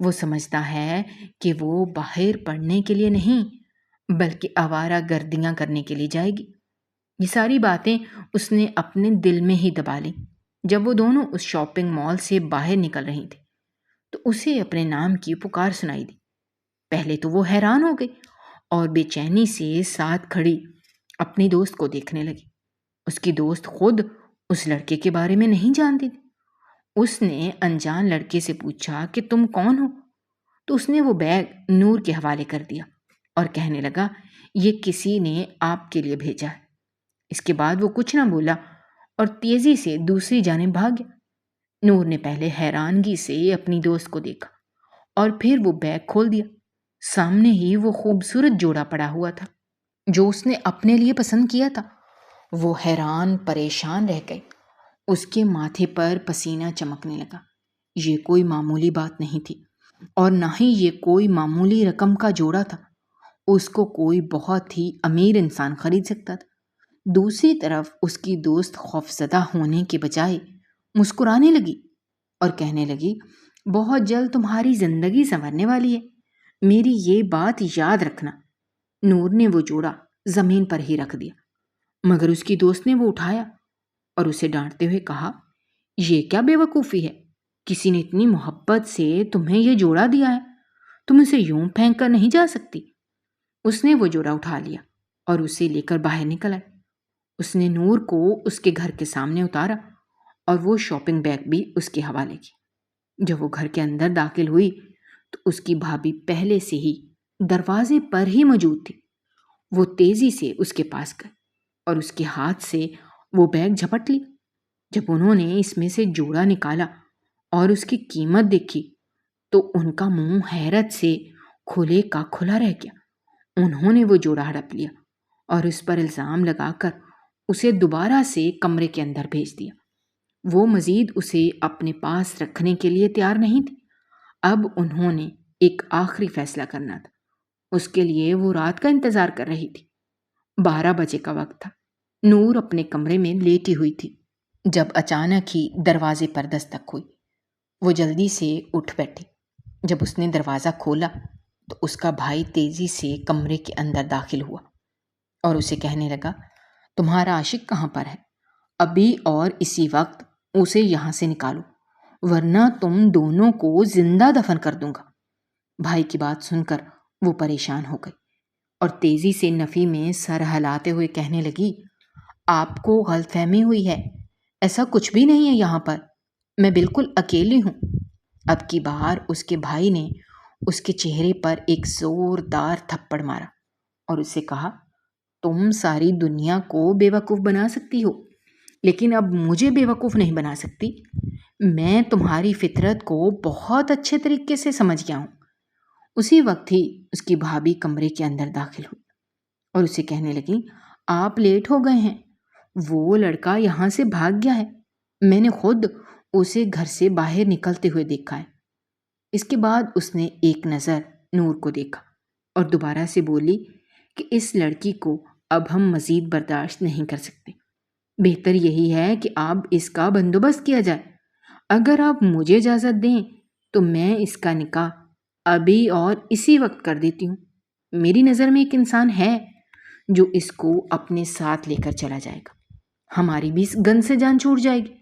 وہ سمجھتا ہے کہ وہ باہر پڑھنے کے لیے نہیں بلکہ آوارہ گردیاں کرنے کے لیے جائے گی۔ یہ ساری باتیں اس نے اپنے دل میں ہی دبا لی۔ جب وہ دونوں اس شاپنگ مال سے باہر نکل رہی تھی تو اسے اپنے نام کی پکار سنائی دی۔ پہلے تو وہ حیران ہو گئی اور بے چینی سے ساتھ کھڑی اپنی دوست کو دیکھنے لگی۔ اس کی دوست خود اس لڑکے کے بارے میں نہیں جانتی تھی۔ اس نے انجان لڑکے سے پوچھا کہ تم کون ہو؟ تو اس نے وہ بیگ نور کے حوالے کر دیا اور کہنے لگا، یہ کسی نے آپ کے لیے بھیجا ہے۔ اس کے بعد وہ کچھ نہ بولا اور تیزی سے دوسری جانب بھاگ گیا۔ نور نے پہلے حیرانگی سے اپنی دوست کو دیکھا اور پھر وہ بیگ کھول دیا۔ سامنے ہی وہ خوبصورت جوڑا پڑا ہوا تھا جو اس نے اپنے لیے پسند کیا تھا۔ وہ حیران پریشان رہ گئی۔ اس کے ماتھے پر پسینہ چمکنے لگا۔ یہ کوئی معمولی بات نہیں تھی اور نہ ہی یہ کوئی معمولی رقم کا جوڑا تھا۔ اس کو کوئی بہت ہی امیر انسان خرید سکتا تھا۔ دوسری طرف اس کی دوست خوفزدہ ہونے کے بجائے مسکرانے لگی اور کہنے لگی، بہت جلد تمہاری زندگی سنورنے والی ہے، میری یہ بات یاد رکھنا۔ نور نے وہ جوڑا زمین پر ہی رکھ دیا، مگر اس کی دوست نے وہ اٹھایا اور اسے ڈانٹتے ہوئے کہا، یہ کیا بے وقوفی ہے؟ کسی نے اتنی محبت سے تمہیں یہ جوڑا دیا ہے، تم اسے یوں پھینک کر نہیں جا سکتی۔ اس نے وہ جوڑا اٹھا لیا اور اسے لے کر باہر نکل آئی۔ اس نے نور کو اس کے گھر کے سامنے اتارا اور وہ شاپنگ بیگ بھی اس کے حوالے کی۔ جب وہ گھر کے اندر داخل ہوئی تو اس کی بھابھی پہلے سے ہی دروازے پر ہی موجود تھی۔ وہ تیزی سے اس کے پاس گئی اور اس کے ہاتھ سے وہ بیگ جھپٹ لی۔ جب انہوں نے اس میں سے جوڑا نکالا اور اس کی قیمت دیکھی تو ان کا منہ حیرت سے کھلے کا کھلا رہ گیا۔ انہوں نے وہ جوڑا ہڑپ لیا اور اس پر الزام لگا کر اسے دوبارہ سے کمرے کے اندر بھیج دیا۔ وہ مزید اسے اپنے پاس رکھنے کے لیے تیار نہیں تھی۔ اب انہوں نے ایک آخری فیصلہ کرنا تھا۔ اس کے لیے وہ رات کا انتظار کر رہی تھی۔ 12 بجے کا وقت تھا۔ نور اپنے کمرے میں لیٹی ہوئی تھی جب اچانک ہی دروازے پر دستک ہوئی۔ وہ جلدی سے اٹھ بیٹھی۔ جب اس نے دروازہ کھولا تو اس کا بھائی تیزی سے کمرے کے اندر داخل ہوا اور اسے کہنے لگا، تمہارا عاشق کہاں پر ہے؟ ابھی اور اسی وقت اسے یہاں سے نکالو ورنہ تم دونوں کو زندہ دفن کر دوں گا۔ بھائی کی بات سن کر وہ پریشان ہو گئی اور تیزی سے نفی میں سر ہلاتے ہوئے کہنے لگی، آپ کو غلط فہمی ہوئی ہے، ایسا کچھ بھی نہیں ہے یہاں پر، میں بالکل اکیلی ہوں۔ اب کی بار اس کے بھائی نے اس کے چہرے پر ایک زوردار تھپڑ مارا اور اسے کہا، تم ساری دنیا کو بے وقوف بنا سکتی ہو لیکن اب مجھے بے وقوف نہیں بنا سکتی۔ میں تمہاری فطرت کو بہت اچھے طریقے سے سمجھ گیا ہوں۔ اسی وقت ہی اس کی بھابھی کمرے کے اندر داخل ہوئی اور اسے کہنے لگی، آپ لیٹ ہو گئے ہیں، وہ لڑکا یہاں سے بھاگ گیا ہے، میں نے خود اسے گھر سے باہر نکلتے ہوئے دیکھا ہے۔ اس کے بعد اس نے ایک نظر نور کو دیکھا اور دوبارہ سے بولی کہ اس لڑکی کو اب ہم مزید برداشت نہیں کر سکتے، بہتر یہی ہے کہ اب اس کا بندوبست کیا جائے۔ اگر آپ مجھے اجازت دیں تو میں اس کا نکاح ابھی اور اسی وقت کر دیتی ہوں۔ میری نظر میں ایک انسان ہے جو اس کو اپنے ساتھ لے کر چلا جائے گا، ہماری بھی اس گن سے جان چھوٹ جائے گی۔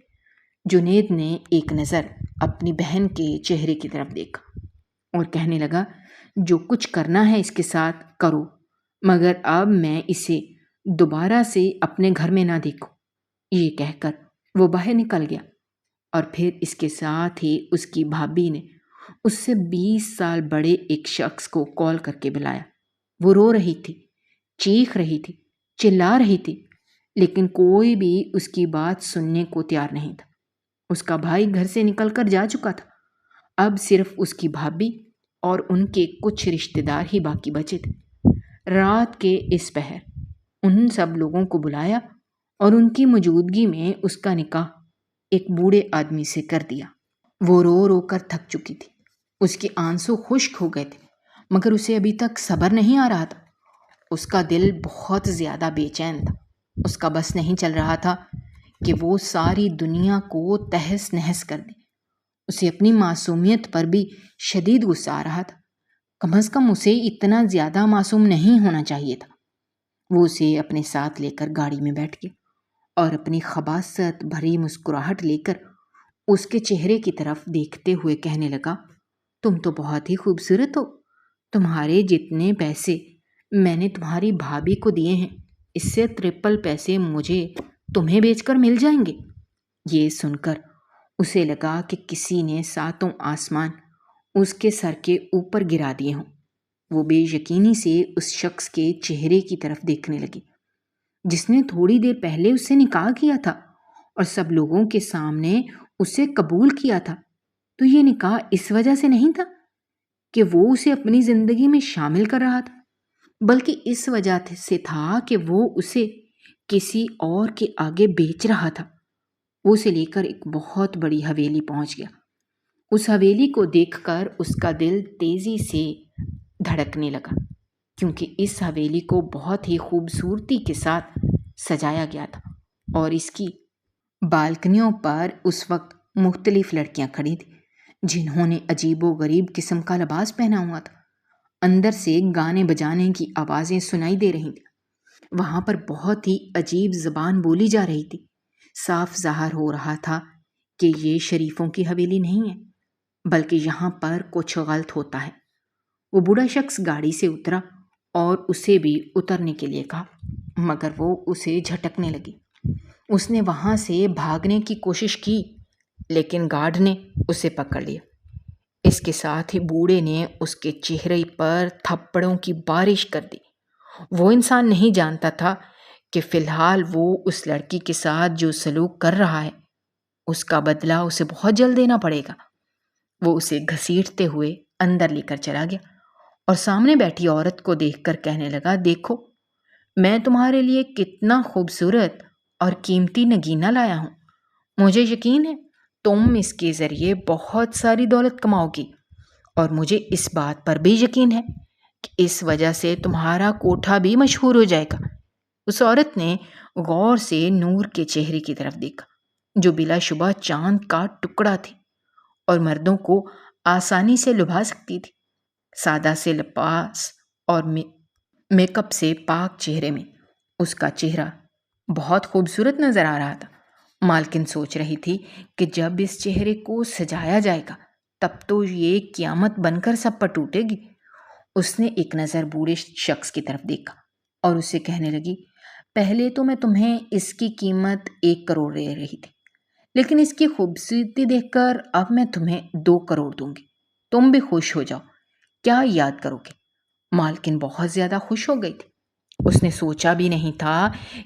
جنید نے ایک نظر اپنی بہن کے چہرے کی طرف دیکھا اور کہنے لگا، جو کچھ کرنا ہے اس کے ساتھ کرو، مگر اب میں اسے دوبارہ سے اپنے گھر میں نہ دیکھوں۔ یہ کہہ کر وہ باہر نکل گیا اور پھر اس کے ساتھ ہی اس کی بھابھی نے اس سے 20 سال بڑے ایک شخص کو کال کر کے بلایا۔ وہ رو رہی تھی، چیخ رہی تھی، چلا رہی تھی، لیکن کوئی بھی اس کی بات سننے کو تیار نہیں تھا۔ اس کا بھائی گھر سے نکل کر جا چکا تھا۔ اب صرف اس کی بھابھی اور ان کے کچھ رشتہ دار ہی باقی بچے تھے۔ رات کے اس پہر ان سب لوگوں کو بلایا اور ان کی موجودگی میں اس کا نکاح ایک بوڑھے آدمی سے کر دیا۔ وہ رو رو کر تھک چکی تھی، اس کے آنسو خشک ہو گئے تھے، مگر اسے ابھی تک صبر نہیں آ رہا تھا۔ اس کا دل بہت زیادہ بے چین تھا۔ اس کا بس نہیں چل رہا تھا کہ وہ ساری دنیا کو تہس نہس کر دے۔ اسے اپنی معصومیت پر بھی شدید غصہ آ رہا تھا۔ کم از کم اسے اتنا زیادہ معصوم نہیں ہونا چاہیے تھا۔ وہ اسے اپنے ساتھ لے کر گاڑی میں بیٹھ گیا اور اپنی خباثت بھری مسکراہٹ لے کر اس کے چہرے کی طرف دیکھتے ہوئے کہنے لگا، تم تو بہت ہی خوبصورت ہو۔ تمہارے جتنے پیسے میں نے تمہاری بھابھی کو دیے ہیں، اس سے ٹرپل پیسے مجھے تمہیں بیچ کر مل جائیں گے۔ یہ سن کر اسے لگا کہ کسی نے ساتوں آسمان اس کے سر کے اوپر گرا دیے ہوں۔ وہ بے یقینی سے اس شخص کے چہرے کی طرف دیکھنے لگی جس نے تھوڑی دیر پہلے اس سے نکاح کیا تھا اور سب لوگوں کے سامنے اسے قبول کیا تھا۔ تو یہ نکاح اس وجہ سے نہیں تھا کہ وہ اسے اپنی زندگی میں شامل کر رہا تھا، بلکہ اس وجہ سے تھا کہ وہ اسے کسی اور کے آگے بیچ رہا تھا۔ وہ اسے لے کر ایک بہت بڑی حویلی پہنچ گیا۔ اس حویلی کو دیکھ کر اس کا دل تیزی سے دھڑکنے لگا، کیونکہ اس حویلی کو بہت ہی خوبصورتی کے ساتھ سجایا گیا تھا اور اس کی بالکنیوں پر اس وقت مختلف لڑکیاں کھڑی تھیں جنہوں نے عجیب و غریب قسم کا لباس پہنا ہوا تھا۔ اندر سے گانے بجانے کی آوازیں سنائی دے رہی تھیں۔ وہاں پر بہت ہی عجیب زبان بولی جا رہی تھی۔ صاف ظاہر ہو رہا تھا کہ یہ شریفوں کی حویلی نہیں ہے، بلکہ یہاں پر کچھ غلط ہوتا ہے۔ وہ بوڑھا شخص گاڑی سے اترا اور اسے بھی اترنے کے لیے کہا، مگر وہ اسے جھٹکنے لگی۔ اس نے وہاں سے بھاگنے کی کوشش کی، لیکن گارڈ نے اسے پکڑ لیا۔ اس کے ساتھ ہی بوڑھے نے اس کے چہرے پر تھپڑوں کی بارش کر دی۔ وہ انسان نہیں جانتا تھا کہ فی الحال وہ اس لڑکی کے ساتھ جو سلوک کر رہا ہے اس کا بدلہ اسے بہت جلد دینا پڑے گا۔ وہ اسے گھسیٹتے ہوئے اندر لے کر چلا گیا اور سامنے بیٹھی عورت کو دیکھ کر کہنے لگا، دیکھو میں تمہارے لیے کتنا خوبصورت اور قیمتی نگینہ لایا ہوں۔ مجھے یقین ہے تم اس کے ذریعے بہت ساری دولت کماؤ گی، اور مجھے اس بات پر بھی یقین ہے کہ اس وجہ سے تمہارا کوٹھا بھی مشہور ہو جائے گا۔ اس عورت نے غور سے نور کے چہرے کی طرف دیکھا جو بلا شبہ چاند کا ٹکڑا تھی اور مردوں کو آسانی سے لبھا سکتی تھی۔ سادہ سے لباس اور میک اپ سے پاک چہرے میں اس کا چہرہ بہت خوبصورت نظر آ رہا تھا۔ مالکن سوچ رہی تھی کہ جب اس چہرے کو سجایا جائے گا تب تو یہ قیامت بن کر سب پر ٹوٹے گی۔ اس نے ایک نظر بوڑھے شخص کی طرف دیکھا اور اسے کہنے لگی، پہلے تو میں تمہیں اس کی قیمت 1 کروڑ دے رہی تھی، لیکن اس کی خوبصورتی دیکھ کر اب میں تمہیں 2 کروڑ دوں گی۔ تم بھی خوش ہو جاؤ، کیا یاد کرو گے؟ مالکن بہت زیادہ خوش ہو گئی تھی۔ اس نے سوچا بھی نہیں تھا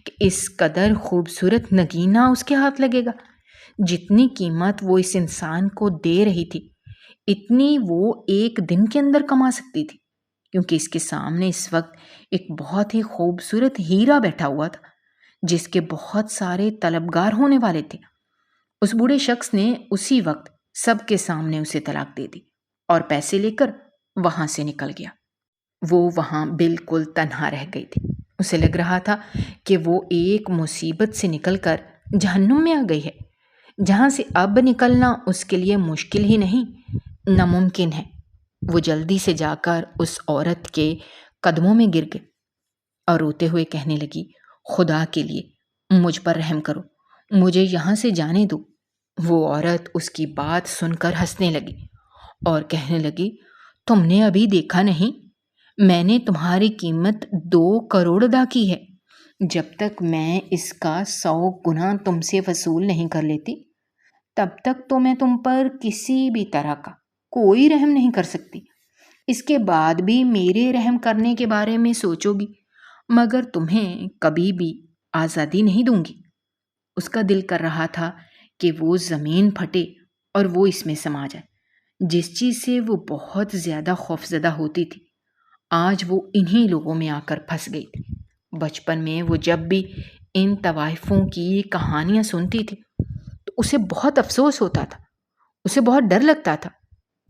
کہ اس قدر خوبصورت نگینہ اس کے ہاتھ لگے گا۔ جتنی قیمت وہ اس انسان کو دے رہی تھی اتنی وہ 1 دن کے اندر کما سکتی تھی، کیونکہ اس کے سامنے اس وقت ایک بہت ہی خوبصورت ہیرا بیٹھا ہوا تھا جس کے بہت سارے طلبگار ہونے والے تھے۔ اس بوڑھے شخص نے اسی وقت سب کے سامنے اسے طلاق دے دی اور پیسے لے کر وہاں سے نکل گیا۔ وہ وہاں بالکل تنہا رہ گئی تھی۔ اسے لگ رہا تھا کہ وہ ایک مصیبت سے نکل کر جہنم میں آ گئی ہے، جہاں سے اب نکلنا اس کے لیے مشکل ہی نہیں، ناممکن ہے۔ وہ جلدی سے جا کر اس عورت کے قدموں میں گر گئی اور روتے ہوئے کہنے لگی، خدا کے لیے مجھ پر رحم کرو، مجھے یہاں سے جانے دو۔ وہ عورت اس کی بات سن کر ہنسنے لگی اور کہنے لگی، تم نے ابھی دیکھا نہیں، میں نے تمہاری قیمت 2 کروڑ ادا کی ہے۔ جب تک میں اس کا 100 گنا تم سے وصول نہیں کر لیتی تب تک تو میں تم پر کسی بھی طرح کا کوئی رحم نہیں کر سکتی۔ اس کے بعد بھی میرے رحم کرنے کے بارے میں سوچو گی، مگر تمہیں کبھی بھی آزادی نہیں دوں گی۔ اس کا دل کر رہا تھا کہ وہ زمین پھٹے اور وہ اس میں سما جائے۔ جس چیز سے وہ بہت زیادہ خوفزدہ ہوتی تھی، آج وہ انہی لوگوں میں آ کر پھنس گئی تھی۔ بچپن میں وہ جب بھی ان طوائفوں کی کہانیاں سنتی تھی تو اسے بہت افسوس ہوتا تھا، اسے بہت ڈر لگتا تھا۔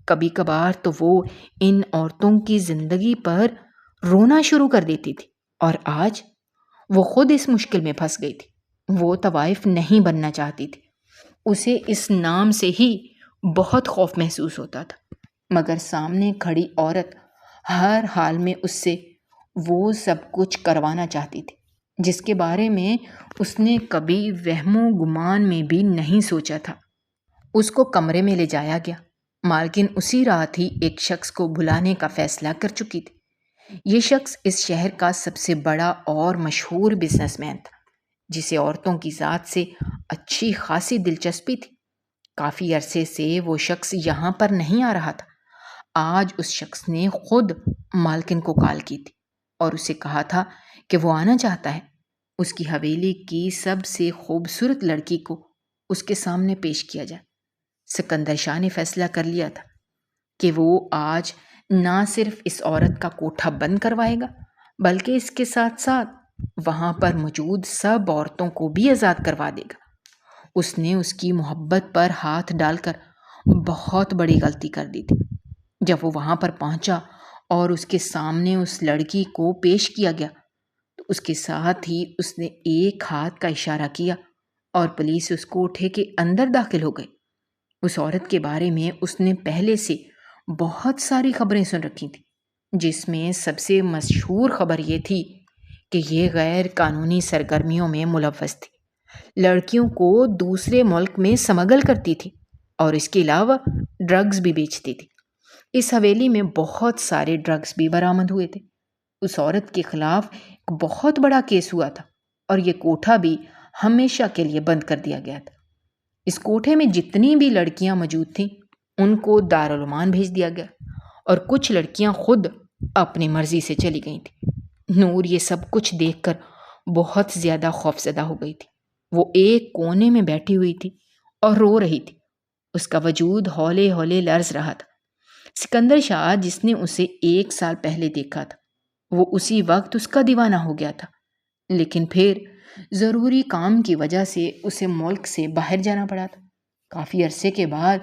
کبھی کبھار تو وہ ان عورتوں کی زندگی پر رونا شروع کر دیتی تھی، اور آج وہ خود اس مشکل میں پھنس گئی تھی۔ وہ طوائف نہیں بننا چاہتی تھی، اسے اس نام سے ہی بہت خوف محسوس ہوتا تھا، مگر سامنے کھڑی عورت ہر حال میں اس سے وہ سب کچھ کروانا چاہتی تھی جس کے بارے میں اس نے کبھی وہم و گمان میں بھی نہیں سوچا تھا۔ اس کو کمرے میں لے جایا گیا۔ مالکن اسی رات ہی ایک شخص کو بلانے کا فیصلہ کر چکی تھی۔ یہ شخص اس شہر کا سب سے بڑا اور مشہور بزنس مین تھا، جسے عورتوں کی ذات سے اچھی خاصی دلچسپی تھی۔ کافی عرصے سے وہ شخص یہاں پر نہیں آ رہا تھا۔ آج اس شخص نے خود مالکن کو کال کی تھی اور اسے کہا تھا کہ وہ آنا چاہتا ہے۔ اس کی حویلی کی سب سے خوبصورت لڑکی کو اس کے سامنے پیش کیا جائے۔ سکندر شاہ نے فیصلہ کر لیا تھا کہ وہ آج نہ صرف اس عورت کا کوٹھا بند کروائے گا، بلکہ اس کے ساتھ ساتھ وہاں پر موجود سب عورتوں کو بھی آزاد کروا دے گا۔ اس نے اس کی محبت پر ہاتھ ڈال کر بہت بڑی غلطی کر دی تھی۔ جب وہ وہاں پر پہنچا اور اس کے سامنے اس لڑکی کو پیش کیا گیا تو اس کے ساتھ ہی اس نے ایک ہاتھ کا اشارہ کیا اور پولیس اس کوٹھے کے اندر داخل ہو گئی۔ اس عورت کے بارے میں اس نے پہلے سے بہت ساری خبریں سن رکھی تھیں، جس میں سب سے مشہور خبر یہ تھی کہ یہ غیر قانونی سرگرمیوں میں ملوث تھی، لڑکیوں کو دوسرے ملک میں سمگل کرتی تھی اور اس کے علاوہ ڈرگز بھی بیچتی تھی۔ اس حویلی میں بہت سارے ڈرگز بھی برآمد ہوئے تھے۔ اس عورت کے خلاف ایک بہت بڑا کیس ہوا تھا اور یہ کوٹھا بھی ہمیشہ کے لیے بند کر دیا گیا تھا۔ اس کوٹھے میں جتنی بھی لڑکیاں موجود تھیں ان کو دارالعمان بھیج دیا گیا اور کچھ لڑکیاں خود اپنی مرضی سے چلی گئی تھیں۔ نور یہ سب کچھ دیکھ کر بہت زیادہ خوفزدہ ہو گئی تھی۔ وہ ایک کونے میں بیٹھی ہوئی تھی اور رو رہی تھی۔ اس کا وجود ہولے ہولے لرز رہا تھا۔ سکندر شاہ جس نے اسے 1 سال پہلے دیکھا تھا، وہ اسی وقت اس کا دیوانہ ہو گیا تھا، لیکن پھر ضروری کام کی وجہ سے اسے ملک سے باہر جانا پڑا تھا۔ کافی عرصے کے بعد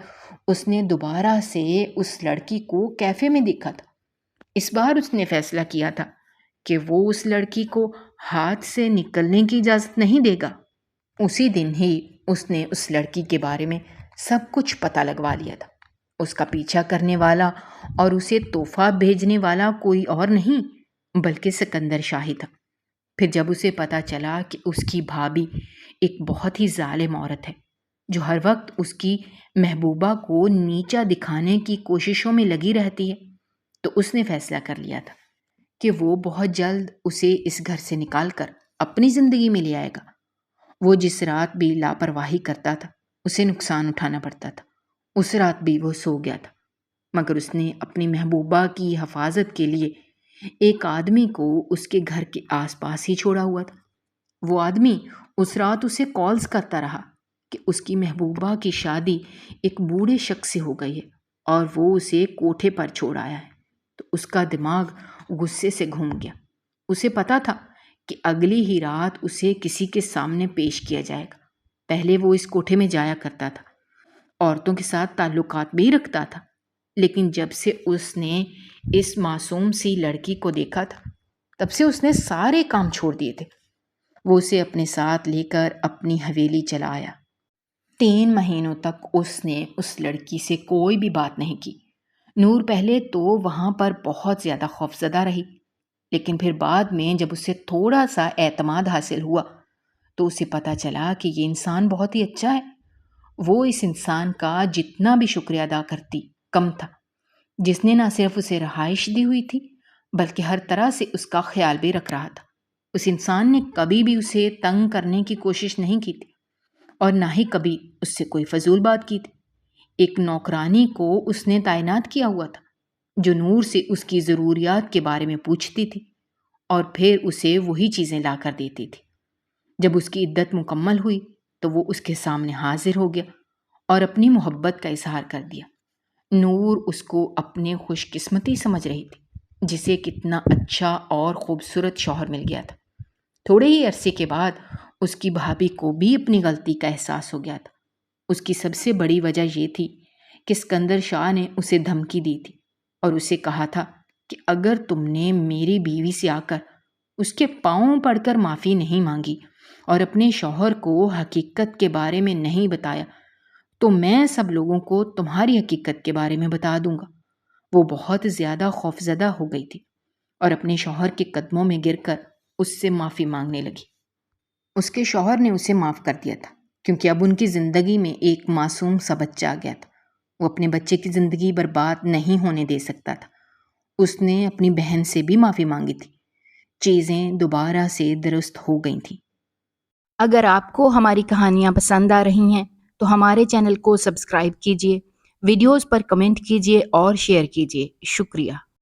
اس نے دوبارہ سے اس لڑکی کو کیفے میں دیکھا تھا۔ اس بار اس نے فیصلہ کیا تھا کہ وہ اس لڑکی کو ہاتھ سے نکلنے کی اجازت نہیں دے گا۔ اسی دن ہی اس نے اس لڑکی کے بارے میں سب کچھ پتہ لگوا لیا تھا۔ اس کا پیچھا کرنے والا اور اسے تحفہ بھیجنے والا کوئی اور نہیں بلکہ سکندر شاہ ہی تھا۔ پھر جب اسے پتہ چلا کہ اس کی بھابھی ایک بہت ہی ظالم عورت ہے جو ہر وقت اس کی محبوبہ کو نیچا دکھانے کی کوششوں میں لگی رہتی ہے، تو اس نے فیصلہ کر لیا تھا کہ وہ بہت جلد اسے اس گھر سے نکال کر اپنی زندگی میں لے آئے گا۔ وہ جس رات بھی لاپرواہی کرتا تھا اسے نقصان اٹھانا پڑتا تھا۔ اس رات بھی وہ سو گیا تھا، مگر اس نے اپنی محبوبہ کی حفاظت کے لیے ایک آدمی کو اس کے گھر کے آس پاس ہی چھوڑا ہوا تھا۔ وہ آدمی اس رات اسے کالز کرتا رہا کہ اس کی محبوبہ کی شادی ایک بوڑھے شخص سے ہو گئی ہے اور وہ اسے کوٹھے پر چھوڑ آیا ہے۔ تو اس کا دماغ غصے سے گھوم گیا۔ اسے پتا تھا کہ اگلی ہی رات اسے کسی کے سامنے پیش کیا جائے گا۔ پہلے وہ اس کوٹھے میں جایا کرتا تھا، عورتوں کے ساتھ تعلقات بھی رکھتا تھا، لیکن جب سے اس نے اس معصوم سی لڑکی کو دیکھا تھا تب سے اس نے سارے کام چھوڑ دیے تھے۔ وہ اسے اپنے ساتھ لے کر اپنی حویلی چلا آیا۔ 3 مہینوں تک اس نے اس لڑکی سے کوئی بھی بات نہیں کی۔ نور پہلے تو وہاں پر بہت زیادہ خوفزدہ رہی، لیکن پھر بعد میں جب اسے تھوڑا سا اعتماد حاصل ہوا تو اسے پتہ چلا کہ یہ انسان بہت ہی اچھا ہے۔ وہ اس انسان کا جتنا بھی شکریہ ادا کرتی کم تھا، جس نے نہ صرف اسے رہائش دی ہوئی تھی بلکہ ہر طرح سے اس کا خیال بھی رکھ رہا تھا۔ اس انسان نے کبھی بھی اسے تنگ کرنے کی کوشش نہیں کی تھی اور نہ ہی کبھی اس سے کوئی فضول بات کی تھی۔ ایک نوکرانی کو اس نے تعینات کیا ہوا تھا جو نور سے اس کی ضروریات کے بارے میں پوچھتی تھی اور پھر اسے وہی چیزیں لا کر دیتی تھی۔ جب اس کی عدت مکمل ہوئی تو وہ اس کے سامنے حاضر ہو گیا اور اپنی محبت کا اظہار کر دیا۔ نور اس کو اپنے خوش قسمتی سمجھ رہی تھی، جسے کتنا اچھا اور خوبصورت شوہر مل گیا تھا۔ تھوڑے ہی عرصے کے بعد اس کی بھابھی کو بھی اپنی غلطی کا احساس ہو گیا تھا۔ اس کی سب سے بڑی وجہ یہ تھی کہ اسکندر شاہ نے اسے دھمکی دی تھی اور اسے کہا تھا کہ اگر تم نے میری بیوی سے آ کر اس کے پاؤں پڑ کر معافی نہیں مانگی اور اپنے شوہر کو حقیقت کے بارے میں نہیں بتایا تو میں سب لوگوں کو تمہاری حقیقت کے بارے میں بتا دوں گا۔ وہ بہت زیادہ خوفزدہ ہو گئی تھی اور اپنے شوہر کے قدموں میں گر کر اس سے معافی مانگنے لگی۔ اس کے شوہر نے اسے معاف کر دیا تھا کیونکہ اب ان کی زندگی میں ایک معصوم سا بچہ آ گیا تھا۔ وہ اپنے بچے کی زندگی برباد نہیں ہونے دے سکتا تھا۔ اس نے اپنی بہن سے بھی معافی مانگی تھی۔ چیزیں دوبارہ سے درست ہو گئی تھیں۔ اگر آپ کو ہماری کہانیاں پسند آ رہی ہیں تو ہمارے چینل کو سبسکرائب کیجیے، ویڈیوز پر کمنٹ کیجیے اور شیئر کیجیے۔ شکریہ۔